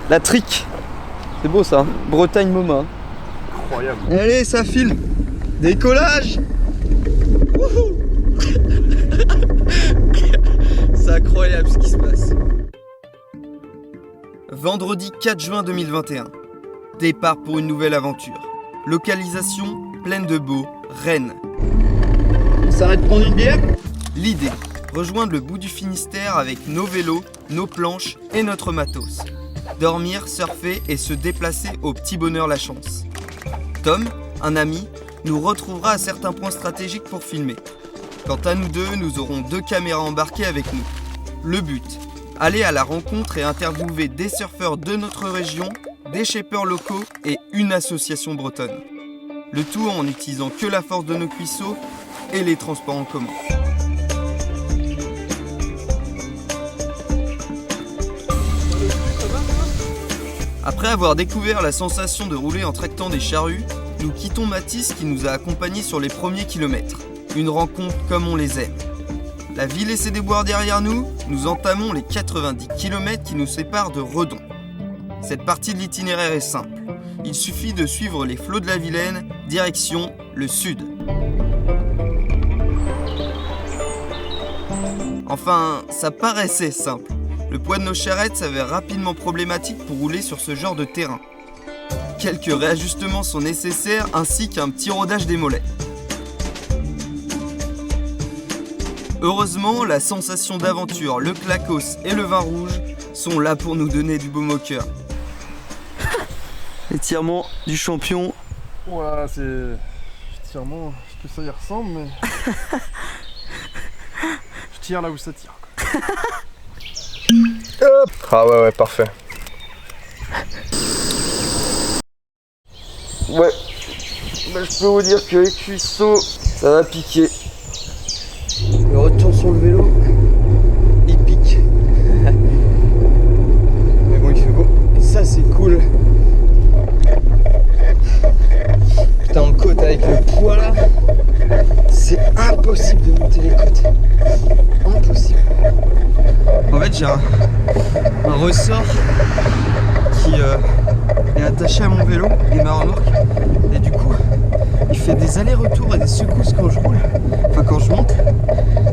La trique. C'est beau ça, hein. Bretagne Moma. Incroyable. Allez, ça file. Décollage. Wouhou. C'est incroyable ce qui se passe. Vendredi 4 juin 2021. Départ pour une nouvelle aventure. Localisation, Plaine de Beau, Rennes. On s'arrête prendre une bière ? L'idée, rejoindre le bout du Finistère avec nos vélos, nos planches et notre matos. Dormir, surfer et se déplacer au petit bonheur la chance. Tom, un ami, nous retrouvera à certains points stratégiques pour filmer. Quant à nous deux, nous aurons 2 caméras embarquées avec nous. Le but, aller à la rencontre et interviewer des surfeurs de notre région, des shapers locaux et une association bretonne. Le tout en n'utilisant que la force de nos cuisseaux et les transports en commun. Après avoir découvert la sensation de rouler en tractant des charrues, nous quittons Mathis qui nous a accompagnés sur les premiers kilomètres. Une rencontre comme on les aime. La ville et ses déboires derrière nous, nous entamons les 90 km qui nous séparent de Redon. Cette partie de l'itinéraire est simple. Il suffit de suivre les flots de la Vilaine, direction le sud. Enfin, ça paraissait simple. Le poids de nos charrettes s'avère rapidement problématique pour rouler sur ce genre de terrain. Quelques réajustements sont nécessaires ainsi qu'un petit rodage des mollets. Heureusement, la sensation d'aventure, le clacos et le vin rouge sont là pour nous donner du baume au cœur. L'étirement du champion. Voilà, c'est étirement ce que ça y ressemble, mais je tire là où ça tire. Hop. Ah ouais, parfait. Ouais, bah, je peux vous dire que les cuisseaux, ça va piquer. Le retour sur le vélo, il pique. Mais bon, il fait beau. Et ça, c'est cool. Putain, en côte avec le poids là, c'est impossible de monter les côtes. Impossible. En fait, j'ai un ressort qui est attaché à mon vélo et ma remorque. Et du coup, il fait des allers-retours et des secousses quand je roule. Enfin, quand je monte.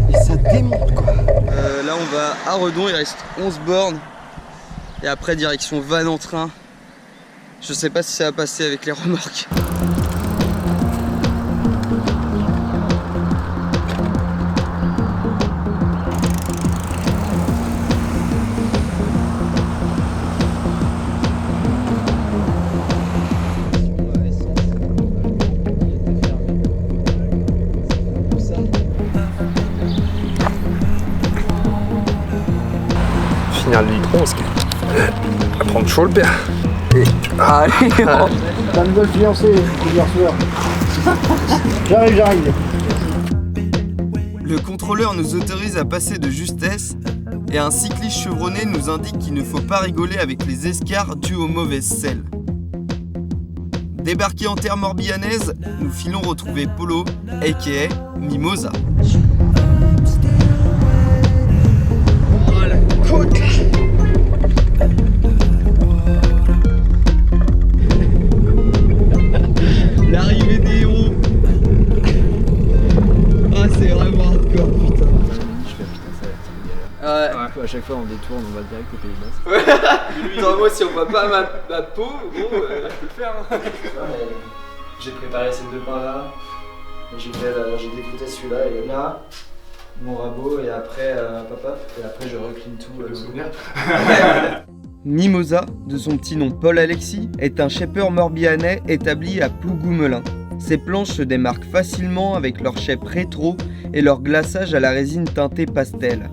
Et ça démonte quoi. Là, on va à Redon, il reste 11 bornes. Et après, direction Vannes en train. Je sais pas si ça va passer avec les remorques. Finir le litron parce qu'il va prendre chaud le père. Et... Allez, T'as une nouvelle fiancée hier soir. J'arrive. Le contrôleur nous autorise à passer de justesse et un cycliste chevronné nous indique qu'il ne faut pas rigoler avec les escarres dues aux mauvaises selles. Débarqués en terre morbihanaise, nous filons retrouver Polo, a.k.a. Mimosa. Oh la côte là. L'arrivée des héros. Ah, c'est vraiment hardcore, putain. Je fais putain, ça va être une galère. Ouais. À chaque fois on détourne, on va direct au Pays Basque. Attends, moi, si on voit pas ma peau, bon, je peux le faire. Hein. J'ai préparé ces 2 pains là. J'ai dégoûté celui-là et là, mon rabot et après papa. Et après je recline tout. Le souvenir. Mimosa, de son petit nom Paul Alexis, est un shaper morbihanais établi à Plougou-Melun. Ses planches se démarquent facilement avec leur shape rétro et leur glaçage à la résine teintée pastel.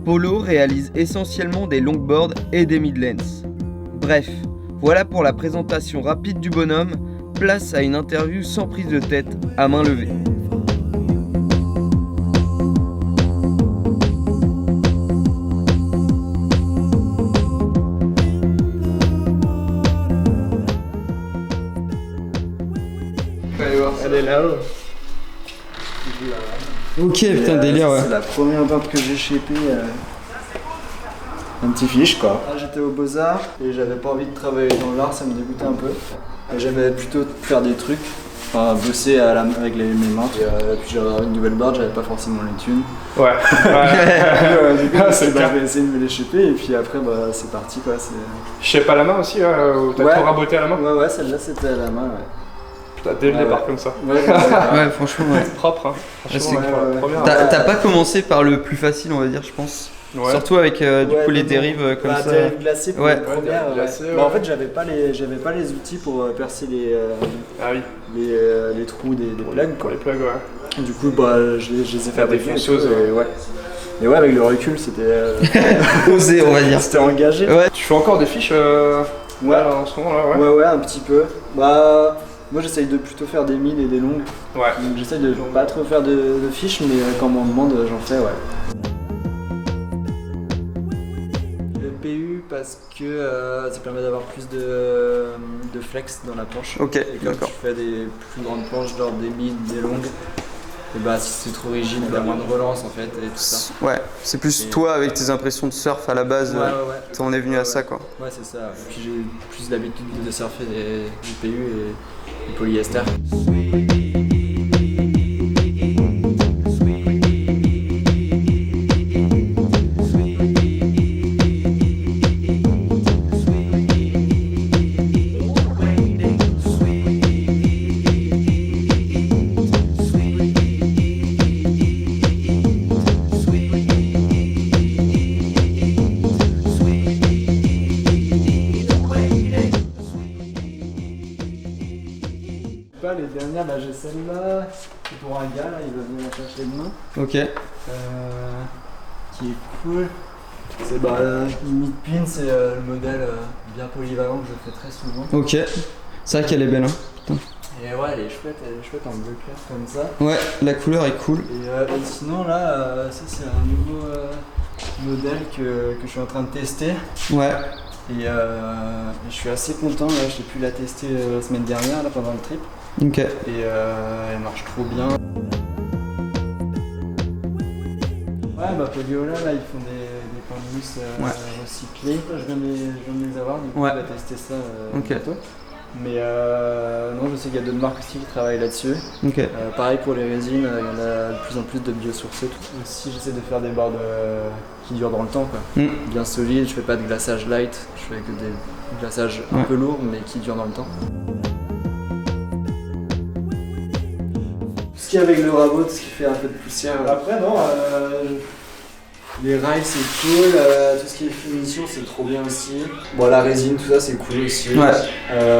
Polo réalise essentiellement des longboards et des midlengths. Bref, voilà pour la présentation rapide du bonhomme, place à une interview sans prise de tête, à main levée. Elle est là-haut. Ok, putain, délire, ouais. C'est la première barbe que j'ai shapée. un petit fiche quoi. J'étais au Beaux-Arts et j'avais pas envie de travailler dans l'art, ça me dégoûtait un peu. Et j'aimais plutôt faire des trucs, enfin bosser avec mes mains. Et puis j'avais une nouvelle board, j'avais pas forcément les thunes. Ouais. Du coup, j'ai essayé de me l'échapper et puis après c'est parti quoi. Je sais pas à la main aussi, t'as tout raboté à la main? Ouais, celle-là c'était à la main. Putain, dès le départ comme ça. Ouais, franchement, ouais. Propre, hein. Franchement, trop bien. T'as pas commencé par le plus facile, on va dire, je pense. Ouais. Surtout avec du coup les dérives comme ça. Dérives glacées pour ouais. les premières. Glacées, en fait, j'avais pas les outils pour percer les trous des plugs. Pour les plugs, ouais. Du coup, je les ai fabriqués. Des fonceuses, Et ouais, avec le recul, c'était osé, on va dire. C'était engagé. Ouais. Tu fais encore des fiches là, en ce moment là, ouais, un petit peu. Moi j'essaye de plutôt faire des milles et des longues. Ouais. Donc j'essaye de pas trop faire de fiches, mais quand on m'en demande, j'en fais, ouais. Le PU parce que ça permet d'avoir plus de flex dans la planche. Ok, et quand d'accord. tu fais des plus grandes planches, genre des milles, des longues, et si c'est trop rigide, il y a moins de relance en fait et tout ça. Ouais, c'est plus toi avec tes impressions de surf à la base, t'en es venu à ça quoi. Ouais, c'est ça. Et puis j'ai plus l'habitude de surfer du PU et du polyester. Les dernières, j'ai celle-là, c'est pour un gars, là, il va venir la chercher demain. Ok. Qui est cool. C'est Mid-Pin, c'est le modèle bien polyvalent que je fais très souvent. Ok. C'est vrai qu'elle est belle, hein. Putain. Et ouais, elle est chouette en bleu clair comme ça. Ouais, la couleur est cool. Et sinon, là, ça c'est un nouveau modèle que je suis en train de tester. Ouais. Et je suis assez content, là, j'ai pu la tester la semaine dernière là, pendant le trip. Ok. Et elle marche trop bien. Ouais, Polyola, là, ils font des pains de mousse recyclés. Je viens de les avoir, du coup, je vais tester ça bientôt. Mais non, je sais qu'il y a d'autres marques aussi qui travaillent là-dessus. Ok. Pareil pour les résines, il y en a de plus en plus de biosourcés. Aussi, j'essaie de faire des boards qui durent dans le temps, quoi. Bien solides, je fais pas de glaçage light, je fais que des glaçages un peu lourds, mais qui durent dans le temps. Tout ce qui est avec le rabot, tout ce qui fait un peu de poussière. Après, non, les rails c'est cool, tout ce qui est finition c'est trop bien aussi. Bon, la résine, tout ça c'est cool aussi. Ouais.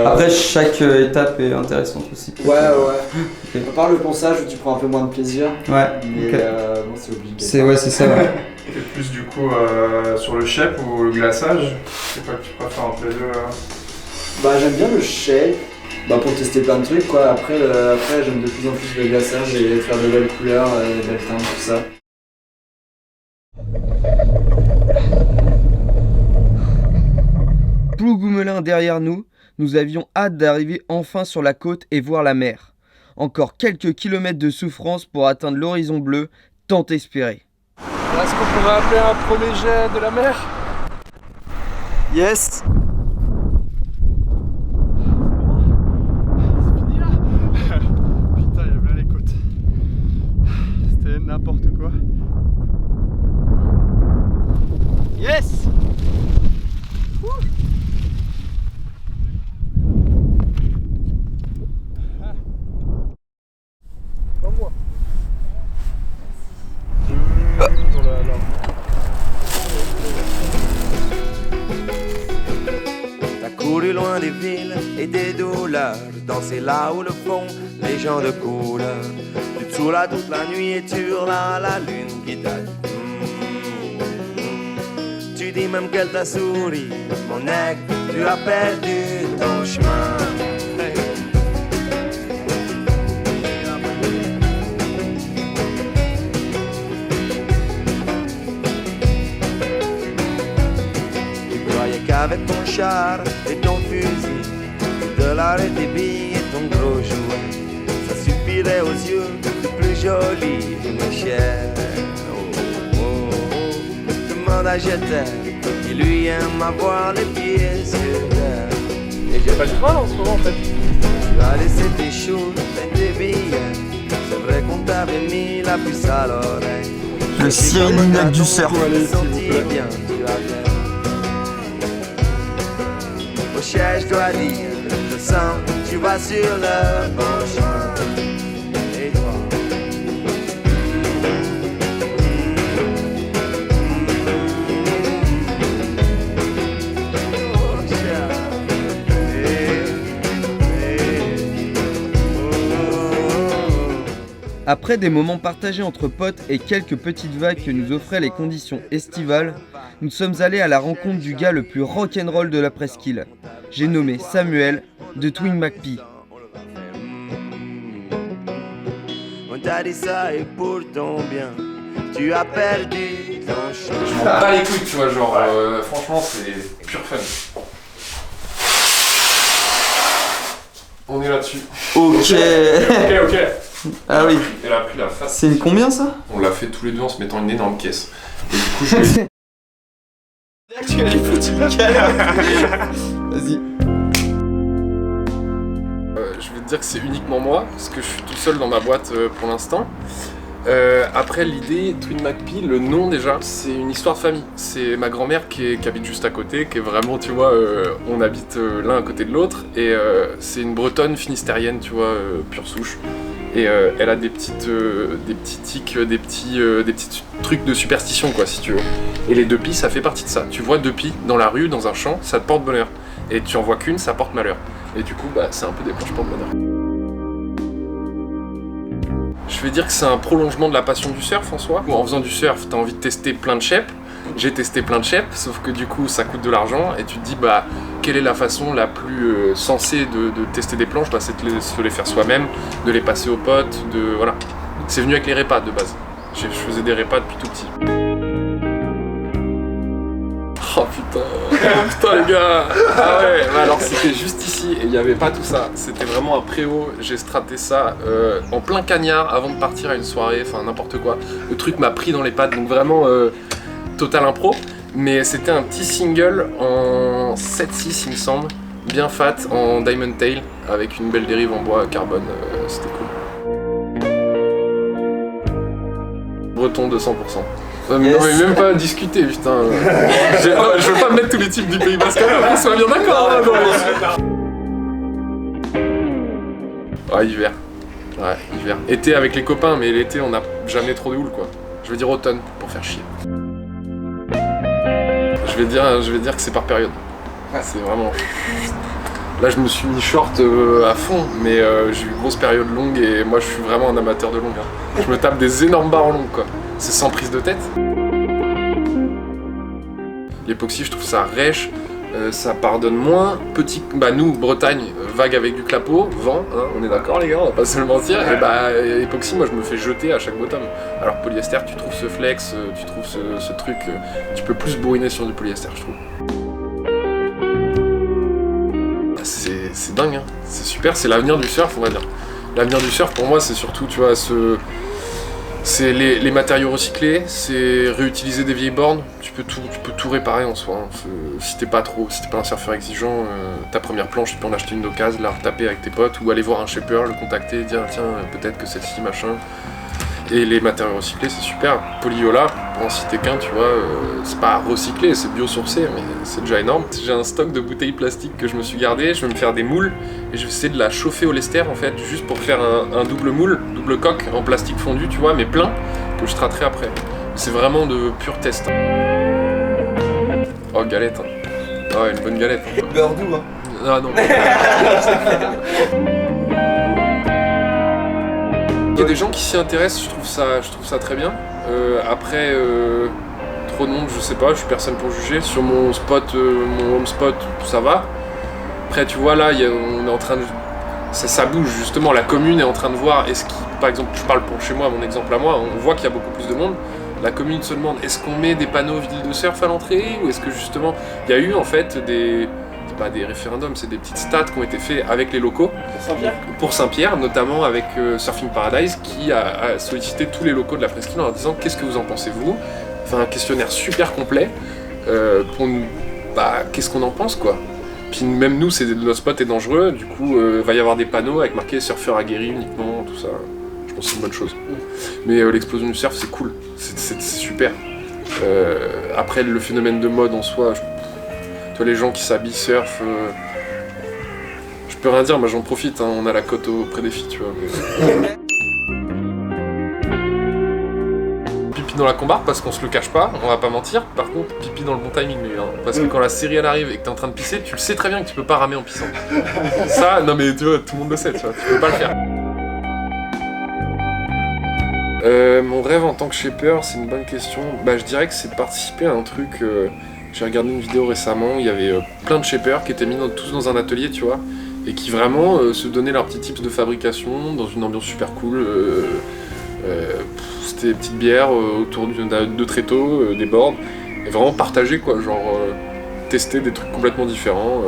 Après, chaque étape est intéressante aussi. Ouais. Okay. À part le ponçage où tu prends un peu moins de plaisir. Ouais. Mais bon, c'est obligé. C'est ça. Ouais. T'es plus du coup sur le shape ou le glaçage? C'est quoi que tu préfères entre les deux? J'aime bien le shape. Pour tester plein de trucs quoi. Après j'aime de plus en plus le glaçage et faire de belles couleurs, de belles teintes, tout ça. Plougoumelen derrière nous, nous avions hâte d'arriver enfin sur la côte et voir la mer. Encore quelques kilomètres de souffrance pour atteindre l'horizon bleu, tant espéré. Est-ce qu'on pourrait appeler un premier jet de la mer? Yes. Putain, il y avait là les côtes. C'était n'importe quoi. Yes. Pas moi. T'as couru loin des villes et des douleurs, danser là où le fond les gens de couleur. Tu te saoules toute la nuit et tu hurles à la lune qui t'a dit Tu dis même qu'elle t'a souri, mon nec, tu as perdu ton chemin. Hey. Tu croyais qu'avec ton char et ton fusil, de l'or et des billes et ton gros jouet, ça suffirait aux yeux de plus jolis, mes chers. Demande à Jeter, lui aime avoir les pieds sur terre. Et j'ai pas du mal en ce moment en fait. Tu as laissé tes choux et tes billets. C'est vrai qu'on t'avait mis la puce à l'oreille. Le Cyril Lignac du surf. Bien, tu as fait. Au chien, je dois dire, je sens que tu vas sur le bon chemin. Et toi? Oh, chien. Après des moments partagés entre potes et quelques petites vagues que nous offraient les conditions estivales, nous sommes allés à la rencontre du gars le plus rock'n'roll de la presqu'île. J'ai nommé Samuel de Twin McPhee. On t'a dit ça et pour ton bien, tu as perdu ton chemin. Je m'en bats les couilles, tu vois, genre, franchement, c'est pure fun. On est là-dessus. Ok. Ok. Ah oui. Elle a pris la face. C'est une combien ça? On l'a fait tous les deux en se mettant une énorme caisse. Et du coup, je vais... Tu as les foutus Vas-y. Je vais te dire que c'est uniquement moi, parce que je suis tout seul dans ma boîte pour l'instant. Après l'idée, Twin McPhee, le nom déjà, c'est une histoire de famille. C'est ma grand-mère qui habite juste à côté, qui est vraiment, tu vois, on habite l'un à côté de l'autre. Et c'est une bretonne finistérienne, tu vois, pure souche. Et elle a des petits tics, des petits trucs de superstition, quoi, si tu veux. Et les deux pies, ça fait partie de ça. Tu vois deux pies dans la rue, dans un champ, ça te porte bonheur. Et tu en vois qu'une, ça porte malheur. Et du coup, bah, c'est un peu des planches porte-bonheur. Je vais dire que c'est un prolongement de la passion du surf en soi. En faisant du surf, t'as envie de tester plein de shapes. J'ai testé plein de shapes, sauf que du coup ça coûte de l'argent et tu te dis bah quelle est la façon la plus sensée de tester des planches, bah, c'est de se les faire soi-même, de les passer aux potes, voilà. C'est venu avec les répas de base. Je faisais des répas depuis tout petit. Oh putain les gars. Ah ouais, bah alors c'était juste ici et il n'y avait pas tout ça. C'était vraiment un préau, j'ai straté ça en plein cagnard avant de partir à une soirée, enfin n'importe quoi. Le truc m'a pris dans les pattes, donc vraiment total impro. Mais c'était un petit single en 7/6 il me semble, bien fat, en Diamond Tail, avec une belle dérive en bois carbone, c'était cool. Breton 200%. Non mais même pas à discuter, putain. Je veux pas mettre tous les types du Pays Basque, on soit bien d'accord. Ah, hiver. Ouais, hiver. Été avec les copains, mais l'été on n'a jamais trop de houle, quoi. Je veux dire automne, pour faire chier. Je vais dire que c'est par période. C'est vraiment... Là je me suis mis short à fond, mais j'ai eu une grosse période longue et moi je suis vraiment un amateur de longue. Hein. Je me tape des énormes barres longues, quoi. C'est sans prise de tête. L'époxy, je trouve ça rêche, ça pardonne moins. Petit, bah nous, Bretagne, vague avec du clapot, vent, hein, on est d'accord les gars, on va pas se le mentir. Et bah époxy, moi je me fais jeter à chaque bottom. Alors polyester, tu trouves ce flex, tu trouves ce truc, tu peux plus bourriner sur du polyester, je trouve. C'est dingue, hein. C'est super, c'est l'avenir du surf, on va dire. L'avenir du surf, pour moi, c'est surtout, tu vois, c'est les matériaux recyclés, c'est réutiliser des vieilles bornes. Tu peux tout réparer en soi. Hein. Si t'es pas un surfeur exigeant, ta première planche, tu peux en acheter une d'occasion, la retaper avec tes potes, ou aller voir un shaper, le contacter, dire tiens, peut-être que celle-ci, machin. Et les matériaux recyclés, c'est super. Polyola, pour en citer qu'un, tu vois, c'est pas recyclé, c'est biosourcé, mais c'est déjà énorme. J'ai un stock de bouteilles plastiques que je me suis gardé, je vais me faire des moules, et je vais essayer de la chauffer au lester, en fait, juste pour faire un double moule, double coque, en plastique fondu, tu vois, mais plein, que je traiterai après. C'est vraiment de pur test. Oh, galette, hein. Ah ouais, une bonne galette. Hein. Beurre doux, hein. Ah non. Il y a des gens qui s'y intéressent, je trouve ça très bien. Après, trop de monde, je sais pas, je suis personne pour juger. Sur mon spot, mon home spot, ça va. Après, tu vois, là, on est en train de... Ça bouge, justement, la commune est en train de voir, par exemple, je parle pour chez moi, mon exemple à moi, on voit qu'il y a beaucoup plus de monde. La commune se demande, est-ce qu'on met des panneaux ville de surf à l'entrée, ou est-ce que justement, il y a eu en fait c'est pas des référendums, c'est des petites stats qui ont été faits avec les locaux. Pour Saint-Pierre, notamment avec Surfing Paradise, qui a sollicité tous les locaux de la presqu'île en leur disant qu'est-ce que vous en pensez vous. Enfin, un questionnaire super complet. Qu'est-ce qu'on en pense, quoi. Puis même nous, notre spot est dangereux, du coup, va y avoir des panneaux avec marqué surfeur aguerri uniquement, tout ça. Je pense que c'est une bonne chose. Mais l'explosion du surf, c'est cool, c'est super. Après, le phénomène de mode en soi, toi, les gens qui s'habillent surf, je peux rien dire, moi j'en profite, hein, on a la cote auprès des filles, tu vois. Mais... Pipi dans la combarde, parce qu'on se le cache pas, on va pas mentir. Par contre, pipi dans le bon timing, lui, hein, parce que quand la série elle arrive et que t'es en train de pisser, tu le sais très bien que tu peux pas ramer en pissant. Ça, non mais tu vois, tout le monde le sait, tu vois, tu peux pas le faire. Mon rêve en tant que shaper, c'est une bonne question. Je dirais que c'est de participer à un truc. J'ai regardé une vidéo récemment, il y avait plein de shapers qui étaient mis tous dans un atelier, tu vois, et qui vraiment se donnaient leurs petits tips de fabrication dans une ambiance super cool. C'était des petites bières autour de tréteaux, des boards, et vraiment partager, quoi, genre tester des trucs complètement différents.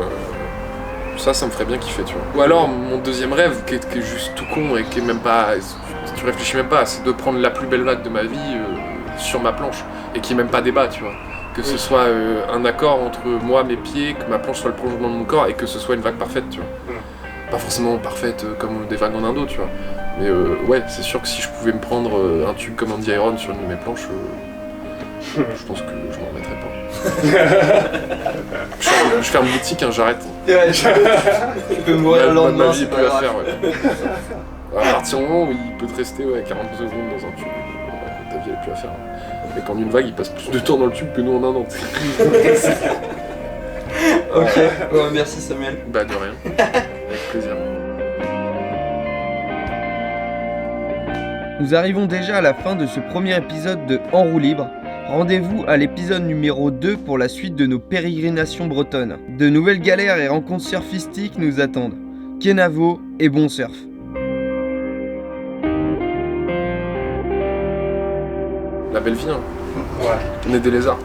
Ça me ferait bien kiffer, tu vois. Ou alors, mon deuxième rêve, qui est juste tout con et qui est même pas... Tu réfléchis même pas, c'est de prendre la plus belle vague de ma vie sur ma planche, et qui est même pas débat, tu vois. Que ce soit un accord entre moi, mes pieds, que ma planche soit le prolongement de mon corps, et que ce soit une vague parfaite, tu vois. Pas forcément parfaite comme des vagues en indo, tu vois. Mais ouais, c'est sûr que si je pouvais me prendre un tube comme Andy Iron sur une de mes planches, je pense que je m'en remettrais pas. Je ferme boutique, hein, j'arrête. Ouais, tu peux mourir le lendemain, ma vie est plus à faire, ouais. À partir du moment où il peut te rester 40 secondes dans un tube, ta vie est plus à faire. Et qu'en une vague, il passe plus de temps dans le tube que nous en un an. Ok, merci Samuel. De rien, avec plaisir. Nous arrivons déjà à la fin de ce premier épisode de En roue libre. Rendez-vous à l'épisode numéro 2 pour la suite de nos pérégrinations bretonnes. De nouvelles galères et rencontres surfistiques nous attendent. Kenavo et bon surf. La belle vie, hein. Ouais. On est des lézards.